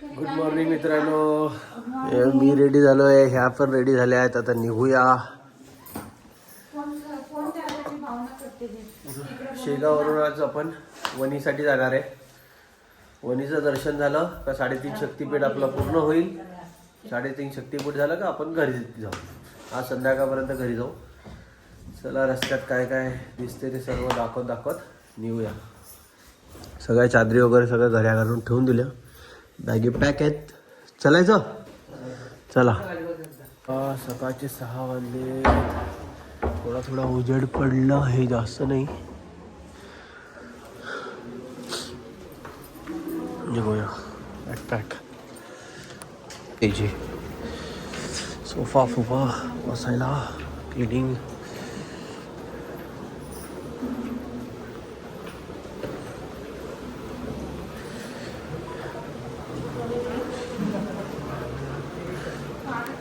Good morning मित्रांनो. मी ready झालो आहे, ह्या पण रेडी झाल्या आहेत. आता निघूया. शेगाववरून आज आपण वणीसाठी जाणार आहे. वणीचं दर्शन झालं का 3.5 शक्तिपीठ आपलं पूर्ण होईल. 3.5 शक्तिपीठ झालं का आपण घरी जाऊ. आज संध्याकाळपर्यंत घरी जाऊ. चला, रस्त्यात काय काय दिसते ते सर्व दाखवत निघूया. सगळ्या चादरी वगैरे सगळं घऱ्या घालून ठेवून दिल्या. बॅगी पॅक आहेत. चलायचं. चला. सकाळचे 6 वाजले. थोडा उजेड पडला, हे जास्त नाही. निघूया. बॅकपॅक पाहिजे. सोफा बसायला, क्लिनिंग.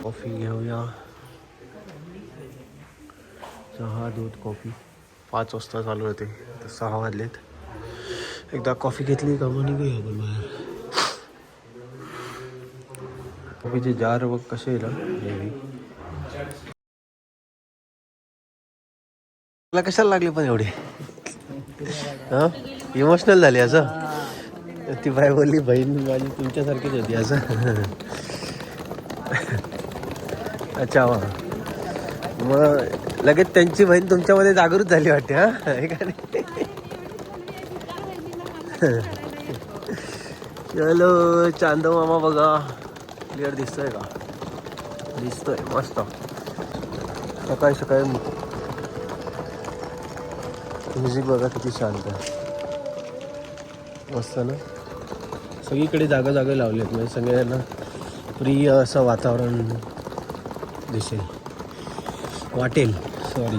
कॉफी घेऊया. चहा, दूध, कॉफी. 5 वाजता चालू होते, तर 6 वाजलेत. एकदा कॉफी घेतली का मग निघूया आपण बाहेर. कॉफीचे जार बघ कसे येईल. मला कशाला लागले पण एवढे. हां, इमोशनल झाले असं. ती बाई बोलली बहीण माझी तुमच्यासारखीच होती असं. अच्छा, मग लगेच त्यांची बहीण तुमच्यामध्ये जागृत झाली वाटते. हा, का नाही. चलो, चांदो मामा बघा. क्लिअर दिसतोय का? दिसतोय मस्त. सकाळी म्युझिक बघा किती शांत आहे. मस्त ना. सगळीकडे जागा लावलेत, म्हणजे सगळ्यांना प्रिय असं वातावरण दिसेल, वाटेल. सॉरी.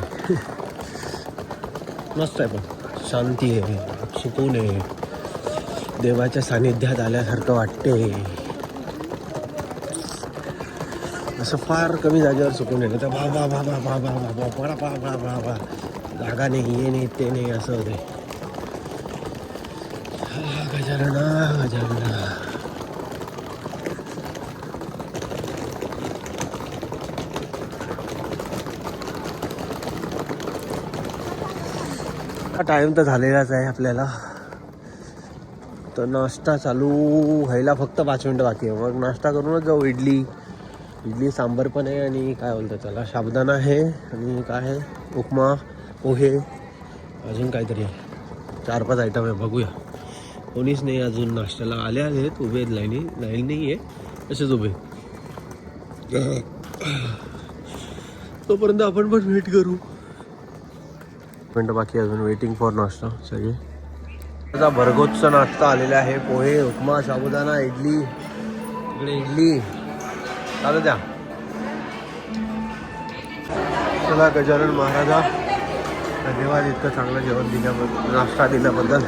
मस्त आहे, पण शांती आहे, सुकून आहे. देवाच्या सानिध्यात आल्यासारखं वाटते. असं फार कमी जागेवर सुकून आहे. तर बा जागा नाही, हे नाही, ते नाही, असं होते. गजानना. टाइम तर झालेलाच आहे आपल्याला. तर नाश्ता चालू व्हायला फक्त 5 मिनटं बाकी आहे. मग नाश्ता करूनच जाऊ. इडली सांबार पण आहे, आणि काय बोलतात त्याला, साबुदाणा आहे, आणि काय आहे, उपमा, पोहे, अजून काहीतरी आहे. 4-5 आयटम आहे. बघूया. कोणीच नाही अजून नाश्त्याला. आले आहेत, उभे आहेत. लाईन नाही आहे, तसेच उभे. तोपर्यंत आपण पण वेट करू. मिनटं बाकी अजून. वेटिंग फॉर नाश्ता. सगळे आता भरगोतचा नाश्ता आलेला आहे. पोहे, उपमा, साबुदाणा, इडली. इकडे इडली चालू द्या. चला, गजानन महाराजा धन्यवाद इतकं चांगलं जेवण दिल्याबद्दल, नाश्ता दिल्याबद्दल.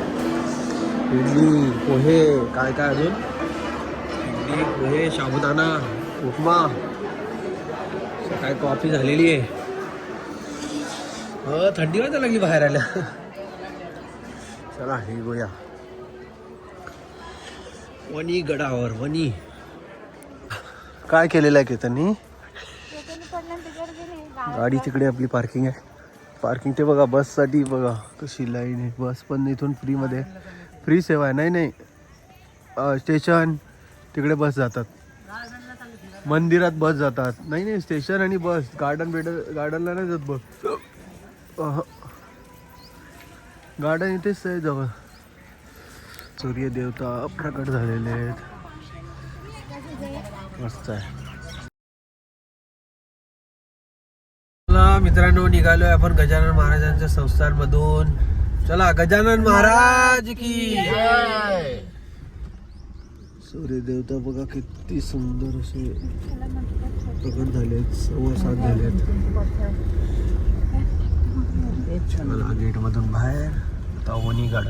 इडली, पोहे, काय अजून. इडली, पोहे, साबुदाणा, उपमा. सकाळी कॉफी झालेली आहे. थंडी वाजायला लागली बाहेर आल्या. चला, हे गोया वणी गडावर. वणी काय केलेलं आहे त्यांनी. गाडी तिकडे आपली पार्किंग आहे. पार्किंग ते बघा. बससाठी बघा कशी लाईन आहे. बस पण इथून फ्रीमध्ये, फ्री सेवा आहे. नाही, स्टेशन तिकडे बस जातात. मंदिरात बस जातात. नाही, स्टेशन आणि बस. गार्डनला नाही जात बस. गार्डन इथेच आहे जवळ. सूर्य देवता प्रकट झालेले आहेत. मस्त आहे. मित्रांनो, निघालोय आपण गजानन महाराजांच्या संस्थानमधून. चला, गजानन महाराज की जय. सूर्य देवता बघा किती सुंदर असे प्रकट झालेत. 7:15 झालेत. चला, गेट मधून बाहेर. आता वणीगड.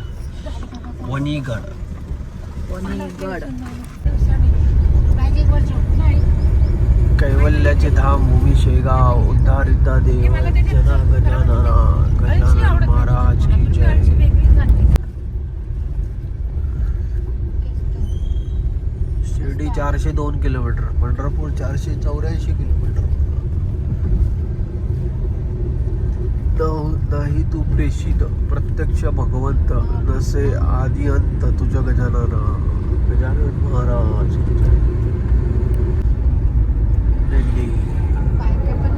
कैवल्याचे धाम भूमी शेगाव. उद्धारिता देव जना गजानन महाराज की जय. Shirdi 402 kilometre, Pandharpur 484 kilometre. नाही तू प्रेषित प्रत्यक्ष भगवंत, नसे आदि अंत तुझ्या गजानन. गजानन महाराज दिल्ली.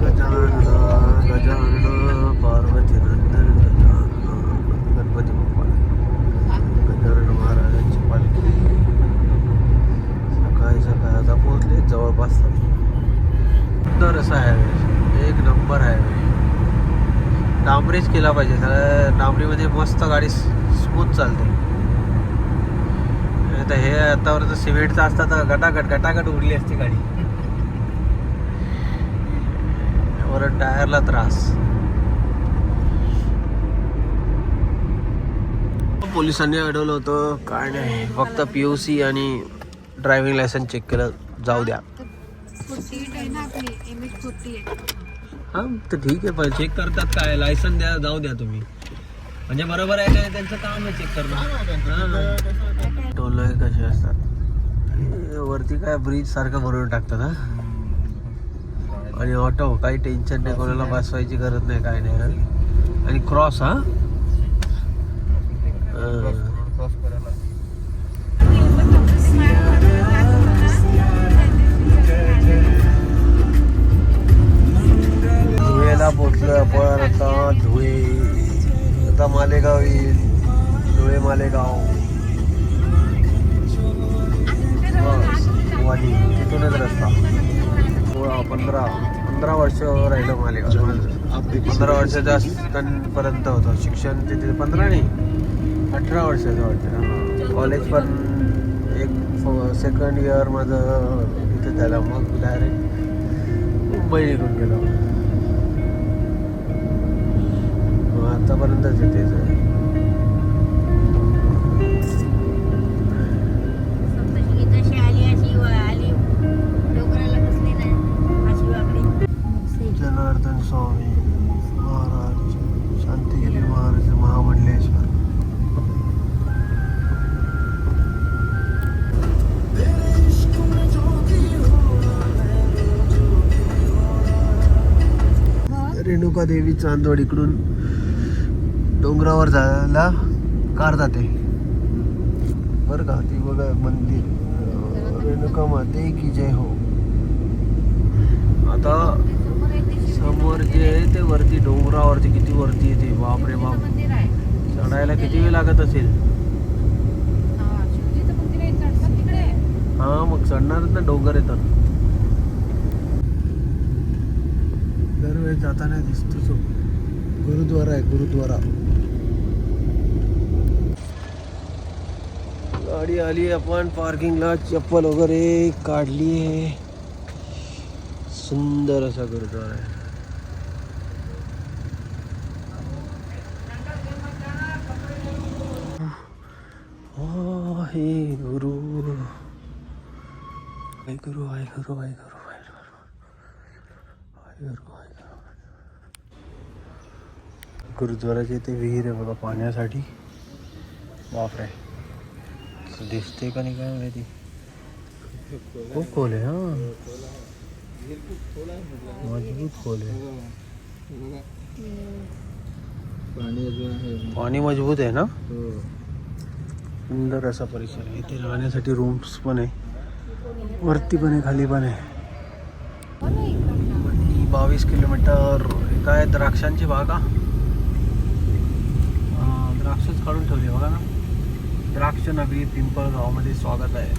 गजानन गजानन पार्वती नंदन गजानन. गणपती बाप्पा गजानन महाराजांची पालखी. सकाळी सकाळी आता पोहोचले जवळपास. सुंदर असा हायवे, एक नंबर हायवे. डांबरीच केला पाहिजे, डांबरीमध्ये मस्त गाडी स्मूथ चालते. आता हे आतापर्यंत सिमेंटचं असतं तर गटागट उडली असती गाडी. वरून टायरला त्रास. पोलिसांनी अडवलं होतं, काय नाही, फक्त POC आणि ड्रायव्हिंग लायसन्स चेक केलं, जाऊ द्या. हां तर ठीक आहे, पण चेक करतात काय, लायसन द्या, जाऊ द्या तुम्ही. म्हणजे बरोबर आहे काय, त्यांचं काम आहे चेक करणं. टोल कसे असतात वरती, काय ब्रिज सारखं भरून टाकतात. हा आणि ऑटो काही टेन्शन नाही, कोणाला बसवायची गरज नाही, काय नाही. आणि क्रॉस हा धुळेला पोचलो आपण आता. धुळे आता मालेगाव येईल. धुळे मालेगाव वाली, तिथूनच रस्ता. 15 वर्ष राहिलं मालेगाव. 15 वर्षाच्या पर्यंत होतं शिक्षण तिथे. 15 नाही 18 वर्षाचं वाटतं. कॉलेज पण एक सेकंड इयर माझं इथे झालं, मग डायरेक्ट मुंबई निघून गेलो. आतापर्यंतच येतेच आहे. जनार्दन स्वामी महाराज, शांतिगिरी महाराज, महामंडलेश्वर. रेणुका देवी चांदवड इकडून डोंगरावर जायला कार जाते बरं का. ती बघा मंदिर, रेणुका माते की जय हो. आता समोर जे आहे ते वरती डोंगरावरती, किती वरती येते, बाप रे बाप. चढायला किती वेळ लागत असेल. हा मग चढणारच ना, डोंगर येतात. दरवेळेस जाताना दिसतो गुरुद्वारा आहे, गुरुद्वारा. गाडी आली, आपण पार्किंगला चप्पल वगैरे काढली आहे. सुंदर असा गुरुद्वारा आहे. हे गुरु, हाय गुरु, हाय गुरु, हाय गुरु, हाय गुरु, हाय गुरु, हाय गुरु. गुरुद्वाराच्या इथे विहीर आहे बघा पाण्यासाठी. बापरे, दिसते का नाही काय माहिती. खूप खोल आहे. हा मजबूत खोल आहे. पाणी मजबूत आहे ना. सुंदर असा परिसर आहे. इथे राहण्यासाठी रूम्स पण आहे, वरती पण आहे, खाली पण आहे. 22 किलोमीटर. काय द्राक्षांची बागा, द्राक्षच काढून ठेवली बघा ना. द्राक्ष नगरी पिंपळगाव मध्ये स्वागत आहे.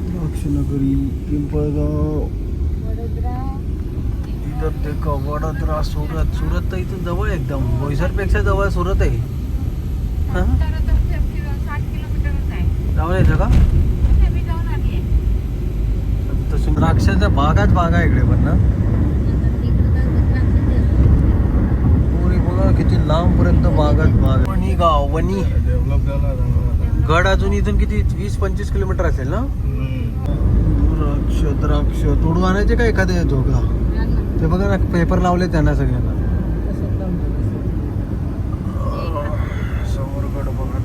द्राक्ष नगरी पिंपळगाव. इथं ते वडोदरा, सुरत. सुरत तर इथून जवळ एकदम, बोईसरपेक्षा जवळ सुरत आहे. जाऊन यायचं का. द्राक्षाच्या बागाच बागा इकडे पण ना. बघा किती लांब पर्यंत बागाच बाग. वणी गाव, वणी गड अजून इथून किती 20-25 किलोमीटर असेल ना. द्राक्ष तोडून आणायचे का एखाद्या झोपला. ते बघा ना, पेपर लावले त्यांना सगळ्यांना. समोर गड बघा.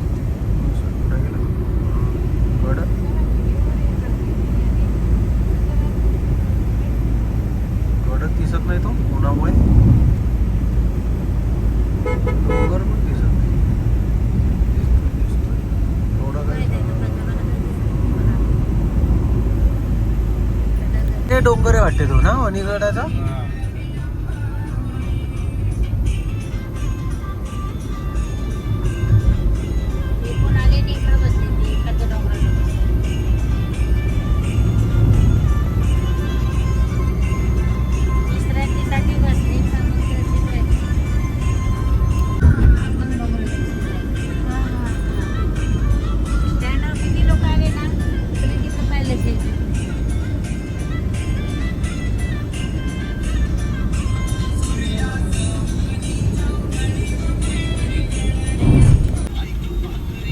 वाटते तो ना वणीगडाचा.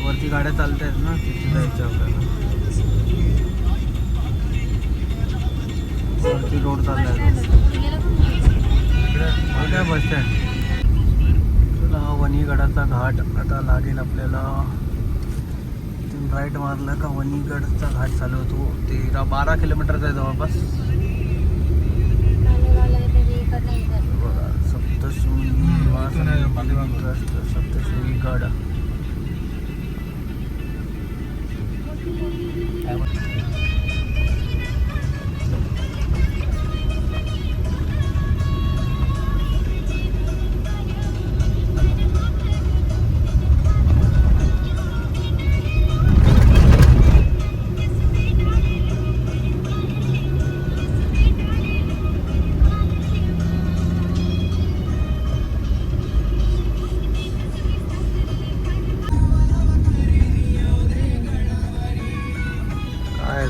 वरती गाड्या चालत आहेत ना, तिथे जायचं आपल्याला. वरती रोड चाललाय काय बस स्टँड. चला हा वणीगडाचा घाट आता लागेल आपल्याला. तिथून राईट मारला का वणीगडचा घाट चालू होतो. 12 किलोमीटरचा आहे जवळपास. बघा सप्तशृंगी गड.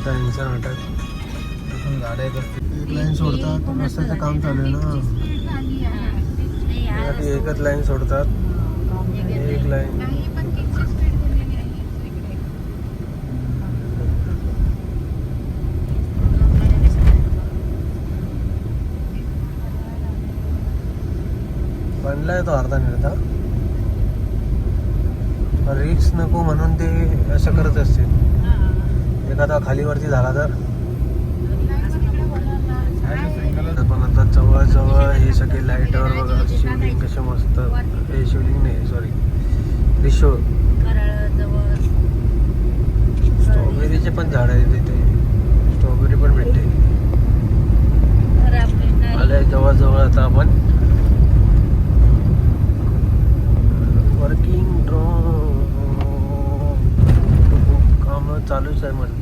त्यांचं नाटक. गाड्या एक लाईन सोडतात, रस्त्याचं काम चालू आहे ना, एकच लाईन सोडतात. एक लाईन बनलाय तो अर्धा निर्धा. रिक्स नको म्हणून ते असं करत असतील. एखादा खालीवरती झाला तर. पण आता जवळ हे सगळे लाईटवर बघा. शिवलिंग कसे मस्त. हे शिवलिंग नाही, सॉरी, त्रिशूळ. स्ट्रॉबेरीचे पण झाड आहे तिथे. स्ट्रॉबेरी पण भेटते. आले जवळ आता आपण. वर्किंग ड्रोन काम चालूच आहे मजबूत.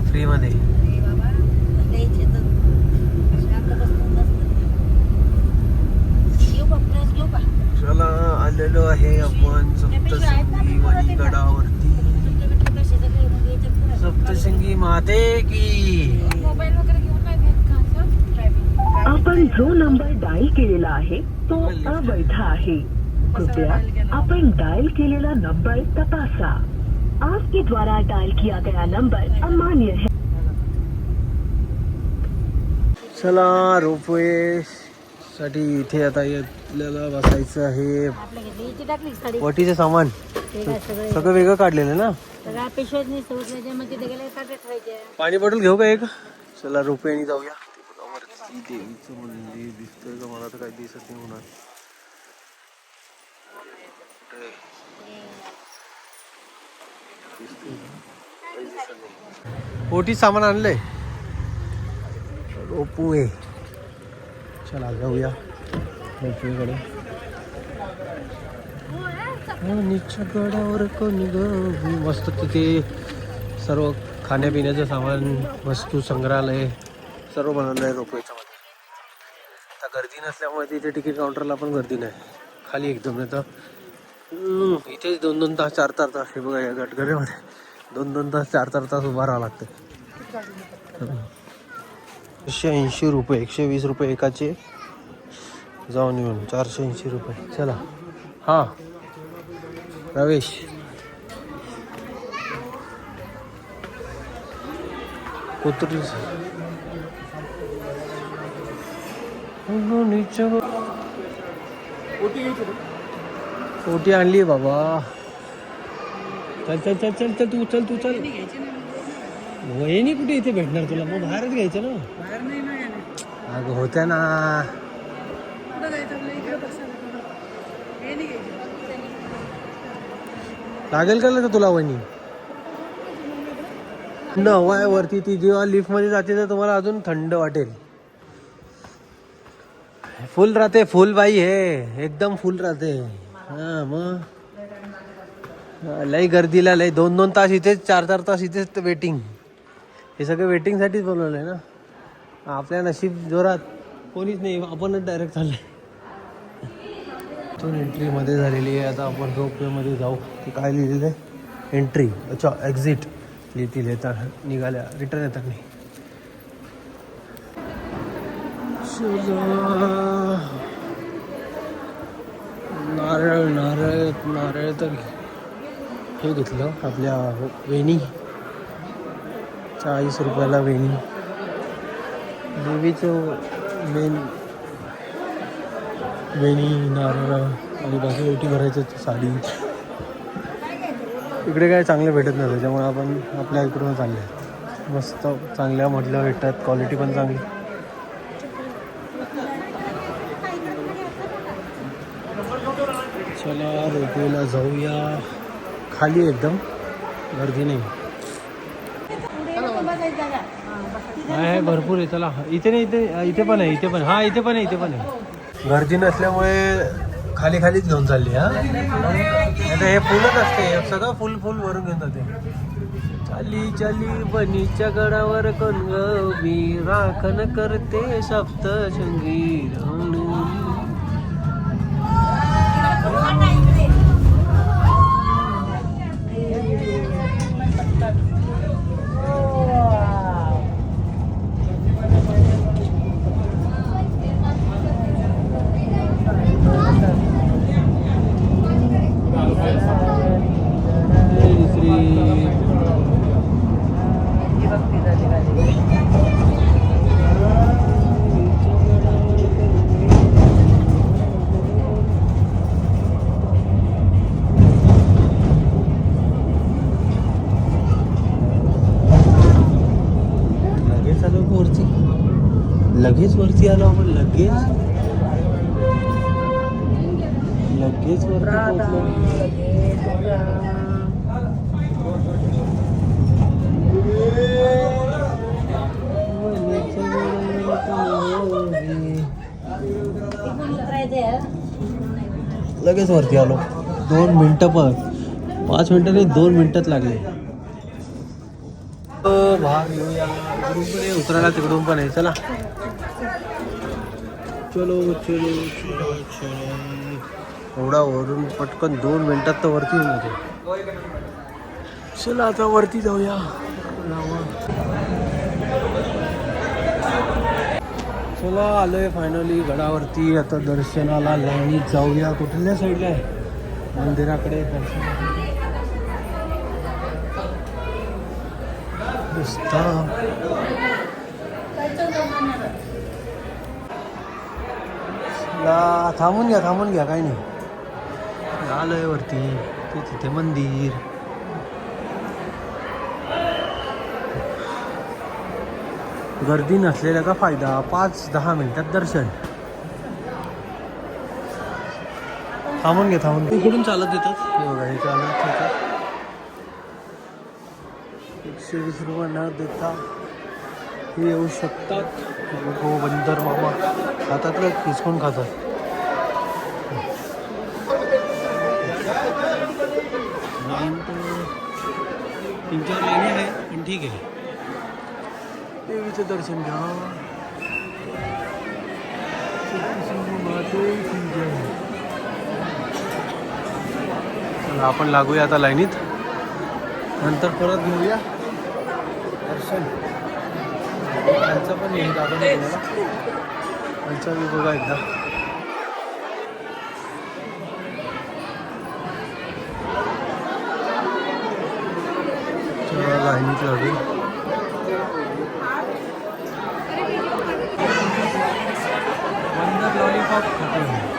फ्री मध्ये. चला आलेलो आहे आपण सप्तशृंगी वणीगडावरती. सप्तशृंगी माते की. आपण जो नंबर डायल केलेला आहे तो अवैध आहे. कृपया आपण डायल केलेला नंबर तपासा. आपके द्वारा डायल किया गया नंबर अमान्य है. चला रोपवे साठी इथे आता आपल्याला बसायचं आहे. वटीचे सामान सगळं वेगळं काढलेलं ना. पाणी बॉटल घेऊ का एक. चला रोपवेने जाऊया. देवीचं मंदिर दिसतंय का मला तर काही दिसत नाही होणार. ओटी सामान आणलंय. रोपवे. चला जाऊया रोपवेकडे. नीच्या गडावर कोणी ग. मस्त तिथे सर्व खाण्यापिण्याचं सामान, वस्तू संग्रहालय सर्व बनवलं आहे रोपवेच्या मध्ये. आता गर्दी नसल्यामुळे तिथे तिकीट काउंटरला पण गर्दी नाही. खाली एकदम नाही तर इथेच 2-2 तास 4-4 तास. हे बघा या गटगड्यामध्ये 2-2 तास 4-4 तास उभा राहावं लागतं. 180 रुपये 120 रुपये एकाचे. जाऊन येऊन 480 रुपये. चला हां प्रवेश. कोथरूड ओटी आणली बाबा. चल चल चल चल चल तू चल तू चल. वहिनी कुठे इथे भेटणार तुला. मग बाहेरच घ्यायचं ना. अगं होत्या ना. लागेल का तुला वहिनी. हवा आहे वरती. ती जेव्हा लिफ्ट मध्ये जाते तर तुम्हाला अजून थंड वाटेल. फुल राहते, फुल बाई हे एकदम फुल राहते. हा मग लई गर्दीला लई 2-2 तास इथेच, 4-4 तास इथेच वेटिंग. हे सगळं वेटिंग साठीच बोलवलं आहे ना. आपल्या नशीब जोरात कोणीच नाही, आपणच डायरेक्ट चाललंय. इथून एंट्री मध्ये झालेली आहे. आता आपण रोपवे मध्ये जाऊ. ते काय लिहिलेलं आहे? एंट्री. अच्छा एक्झिट लिहितील येता निघाल्या रिटर्न येतात नाही. नारळ नारळ नारळ तर हे घेतलं आपल्या वेणी. 40 रुपयाला वेणी. देवीचं मेन वेणी, नारळ आणि बाकी ओटी भरायचं साडी. इकडे काय चांगलं भेटत नाही, त्याच्यामुळे आपण आपल्या इकडून चालले. मस्त चांगल्या मधल्या भेटतात, क्वालिटी पण चांगली. चला रोपवेला जाऊया. खाली एकदम गर्दी नाही आहे, भरपूर आहे. चला इथे नाही, इथे पण आहे, इथे पण. हा इथे पण आहे, इथे पण आहे. गर्दी नसल्यामुळे खाली खालीच घेऊन चालली. हा आता हे फुलच असते, सगळं फुल फुल भरून घेऊन जाते. चाली चाली बनीच्या गडावर कोण मी राखण करते सप्तशृंगी. लगेच वरती आलो आपण. लगेच वरती लगेच वरती आलो. 2 मिनिटं पण 5 मिनिटं नाही, 2 मिनिटात लागले. भाग घेऊया. इकडून पण आहे, उतरायला तिकडून पण आहे. चला चलो चलो चलो चलो. एवढा वरून पटकन 2 मिनिटात तर वरती येऊन जाते. चला आता वरती जाऊया. चला आलोय फायनली गडावरती. आता दर्शनाला लाईनीत जाऊया. कुठल्या साईडला आहे? मंदिराकडे दर्शन थांबून घ्या काही नाही. आलोय वरती. ते तिथे मंदिर. गर्दी नसलेल्याचा फायदा. 5-10 मिनिटात दर्शन. थांबून घ्या. इकडून चालत येतात. हे बघा, हे चालत येतात. 120 रुपये न देता हे येऊ शकतात. बंदर मामा हातातलं खिसकून खातात. लाईन तर 3-4 लाईनी आहे, पण ठीक आहे. देवीचं दर्शन घ्या. चला आपण लागूया आता लाईनीत. नंतर परत घेऊया दर्शन. त्यांचं पण येईल दादा तुम्हाला. त्यांचा बी बघा एकदा. चला लाईनीत लागू. बंदर लॉलीपॉप खाते.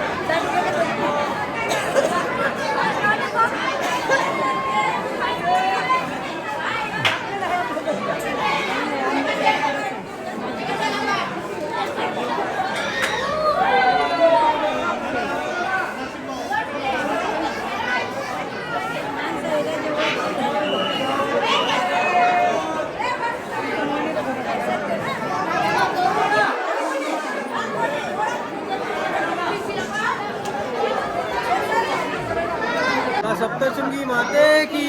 सप्तशृंगी माते की.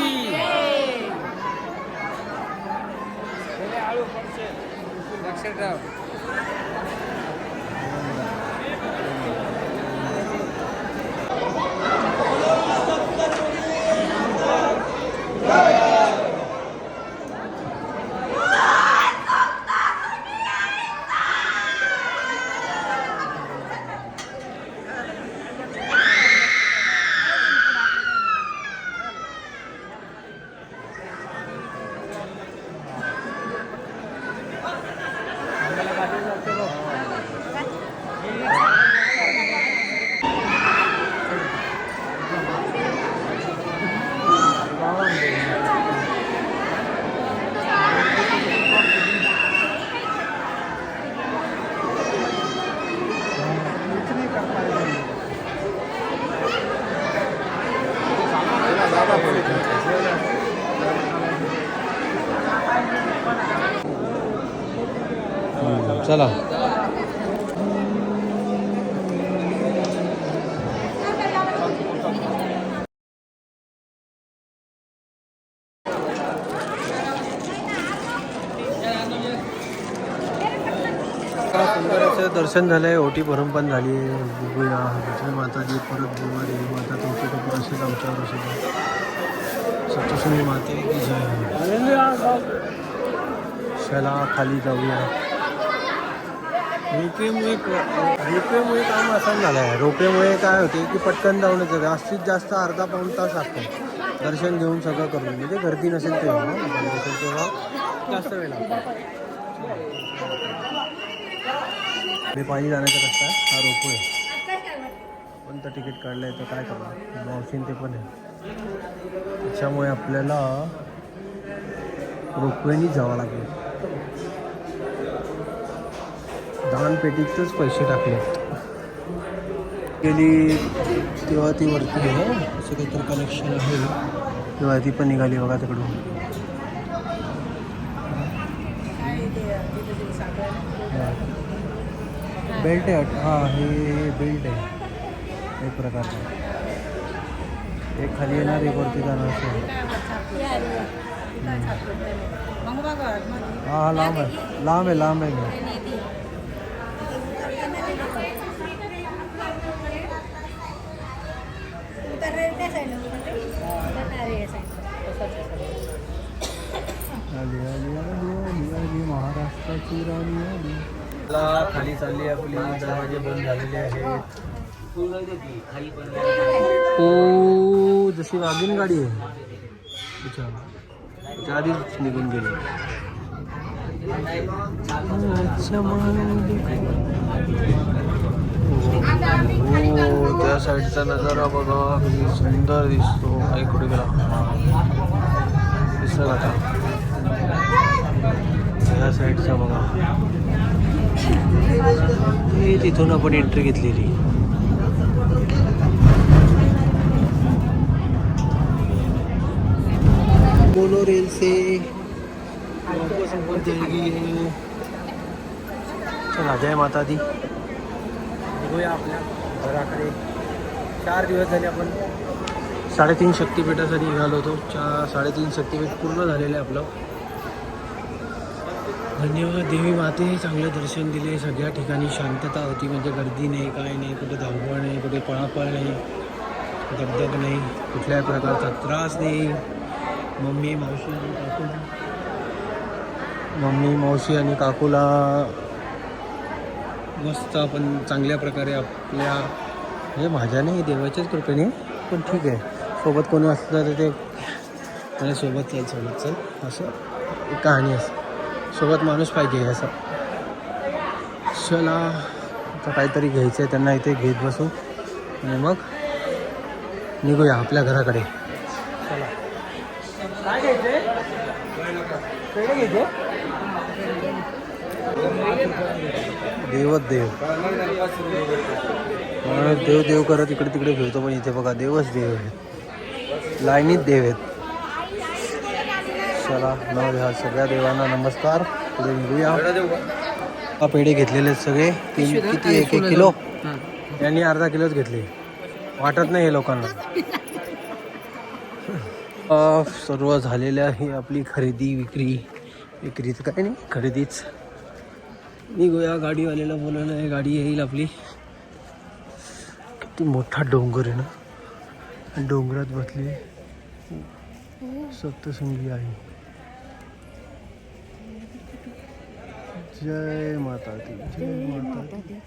चला. सुंदर असं दर्शन झालंय. ओटी भरून पण झाली आहे. बघूया विठ्ठल माताजी परत देवारी माता तुमची कपूर असेल आमच्यावर असेल. सप्तशृंगी माते की जय. चला खाली जाऊया. रोपवेमुळे काम आसान झालं आहे. रोपवेमुळे काय होते की पटकन जाऊन येतं. जास्तीत जास्त अर्धा पाऊण तास लागतो दर्शन घेऊन सगळं करून. म्हणजे गर्दी नसेल तेव्हा नसेल तेव्हा जास्त वेळ लागतो. मी पायी जाण्याचा रस्ता आहे. हा रोपवे. कोणतं तिकीट काढलं आहे तर काय करणार. मावशीन ते पण आहे. त्याच्यामुळे आपल्याला रोपवेनी जावं लागेल. दानपेटीतच पैसे टाकले गेली तेव्हा ती वरती आहे. असं काहीतरी कनेक्शन आहे तेव्हा ती पण निघाली बघा तिकडून. बेल्ट आहे. हां हे बेल्ट आहे एक प्रकारचं. एक खाली येणार एक वरती जाणार असं. हां लांब आहे लांब आहे लांब आहे. महाराष्ट्राची राणी आली. खाली चालली आपली. दरवाजे बंद झालेले आहेत. ओ जशी वाघीण गाडी आहे त्याच्या आधीच निघून गेली. हो त्या साईडचा नजारा बघा किती सुंदर दिसतो. एक कुठे गेला दिसला आता. त्या साईडचा बघा. तिथून आपण एंट्री घेतलेली. मोनो रेल से वापस ऊपर जाएगी. चला जय माता दी. निघूया आपल्या घराकडे. 4 दिवस झाले आपण 3.5 शक्तिपीठासाठी निघालो होतो. 3.5 शक्तिपीठ पूर्ण झालेलं आहे आपलं. धन्यवाद देवी माते. चांगलं दर्शन दिले. सगळ्या ठिकाणी शांतता होती. म्हणजे गर्दी नाही काय नाही. कुठे धावपळ नाही. कुठे पळापळ नाही. दगदग नाही. कुठल्याही प्रकारचा त्रास नाही. मम्मी मावशी आणि काकूला मस्त आपण चांगल्या प्रकारे आपल्या म्हणजे माझ्या नाही देवाच्याच कृपेने पण ठीक आहे. सोबत कोणी असलं तर ते म्हणजे सोबत चल असं एक कहाणी असं. सोबत माणूस पाहिजे असं. चला आता काहीतरी घ्यायचं आहे त्यांना. इथे घेत बसू आणि मग निघूया आपल्या घराकडे. चला काय घ्यायचे पेढे घ्यायचे. देवच देव. देव देव करत इकडे तिकडे फिरतो पण इथे बघा देवच देव आहेत. लाईनीत देव आहेत. चला नाव ह्या सगळ्या देवांना नमस्कार. पुढे निघूया. पेढे घेतलेले आहेत सगळे. किती 1 किलो. यांनी अर्धा किलोच घेतले. वाटत नाही हे लोकांना. सर्व झालेले आहे आपली खरेदी विक्रीच काय नाही, खरेदीच. निघूया, गाडीवाल्याला बोलवलं आहे, गाडी येईल आपली. किती मोठा डोंगर आहे ना, डोंगरात बसली सप्तशृंगी आहे. जय माता दी, जय माता दी.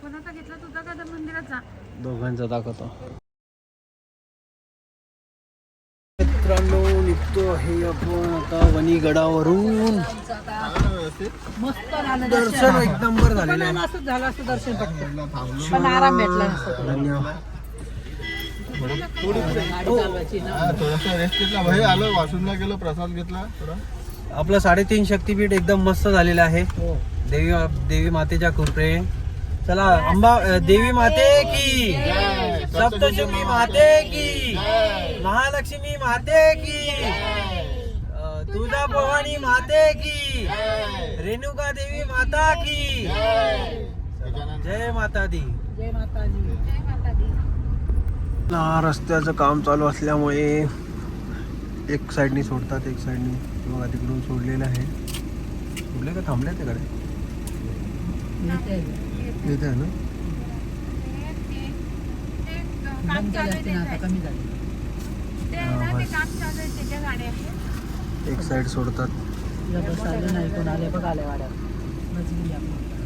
कोणाचा घेतला, तुझा का मंदिराचा? दोघांचा दाखवतो. मित्रांनो, निघतो आहे आपण आता वणीगडावरून. दर्शन एक नंबर झालेलं आहे. असं झालं असं दर्शन पटकन, पण आराम भेटला नसतो. धन्यवाद. थोडासा रेस्ट घेतला भाई, आलो वाशरूमला गेलो, प्रसाद घेतला थोडा. आपलं 3.5 शक्तीपीठ एकदम मस्त झालेलं आहे. देवी मातेच्या कृपे. चला, अंबा देवी माते की, सप्तशृंगी माते की, महालक्ष्मी माते की, तुळजा भवानी माते की, रेणुका देवी माता की, जय माता दी. जय माताजी, जय माताजी. रस्त्याचं काम चालू असल्यामुळे एक साईडनी सोडतात, एक साईडनी बघा तिकडून सोडलेलं आहे. सोडले का थांबले तिकडे? येते आहे ना. एक साईड सोडतात.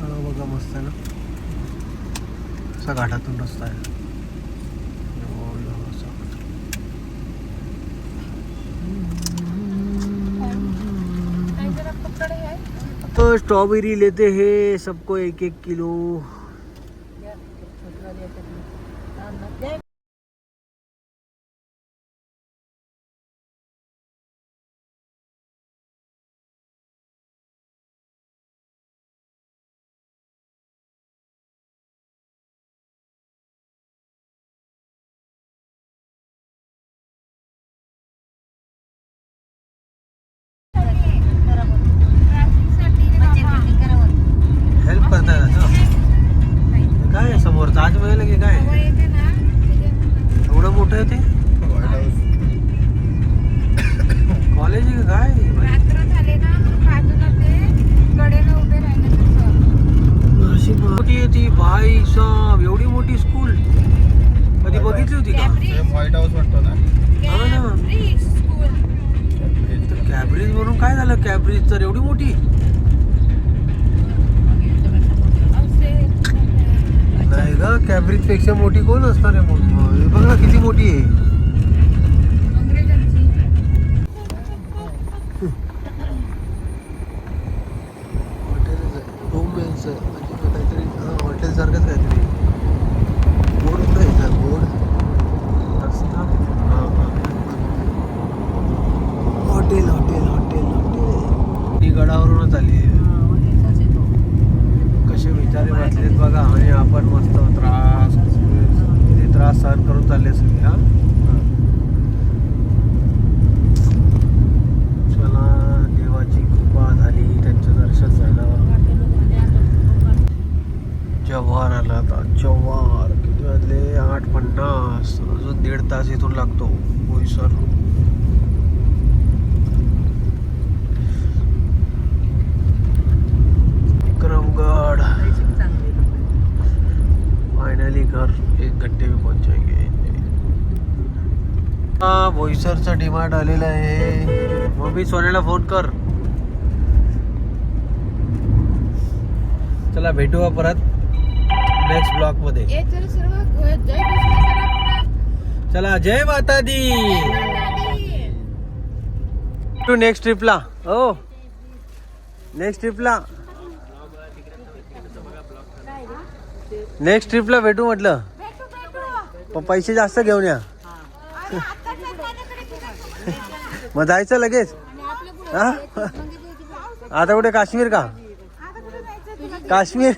बघा मस्त आहे ना, असा घाटातून रस्ता आहे. तो स्ट्रॉबेरी लेते हैं सबको 1-1 किलो. हेल्प करताय ना तो? काय आहे समोर, ताजमहल आहे की काय? एवढं मोठं आहे ते कॉलेज आहे का काय? अशी मोठी आहे ती भाई साहेब, एवढी मोठी स्कूल कधी बघितली होती का? सेम व्हाईट हाऊस वाटतो ना. हा ना. कॅब्रिज म्हणून काय झालं, कॅब्रिज तर एवढी मोठी. नाही ग, कॅब्रिज पेक्षा मोठी कोण असणार आहे? मग बघ ना किती मोठी आहे. काहीतरी हॉटेल सारखंच काहीतरी बोर्ड कुठे आहे? बोर्ड रस्ता. Hotel hotel hotel hotel. ती गडावरूनच आली. कसे विचारे वाचलेत बघा. आणि आपण मस्त किती त्रास सहन करून चालले सगळे. हा, चला, देवाची कृपा झाली, त्यांचं दर्शन झालं. जव्हार आला आता. जव्हार किती वाजले? 8:50. अजून 1.5 तास इथून लागतो बोईसर. विक्रमगढ़ फाइनली घर 1 घंटे में पहुंच जाएंगे. बोईसरचा डिमार्ट आलेला आहे. मग मी सोन्याला फोन कर. चला, भेटूया परत नेक्स्ट ब्लॉग मध्ये. चला, जय माता दी. टू नेक्स्ट ट्रिपला. हो, नेक्स्ट ट्रिपला भेटू म्हटलं. पण पैसे जास्त घेऊन या. मग जायचं लगेच. हा, आता कुठे? काश्मीर का? काश्मीर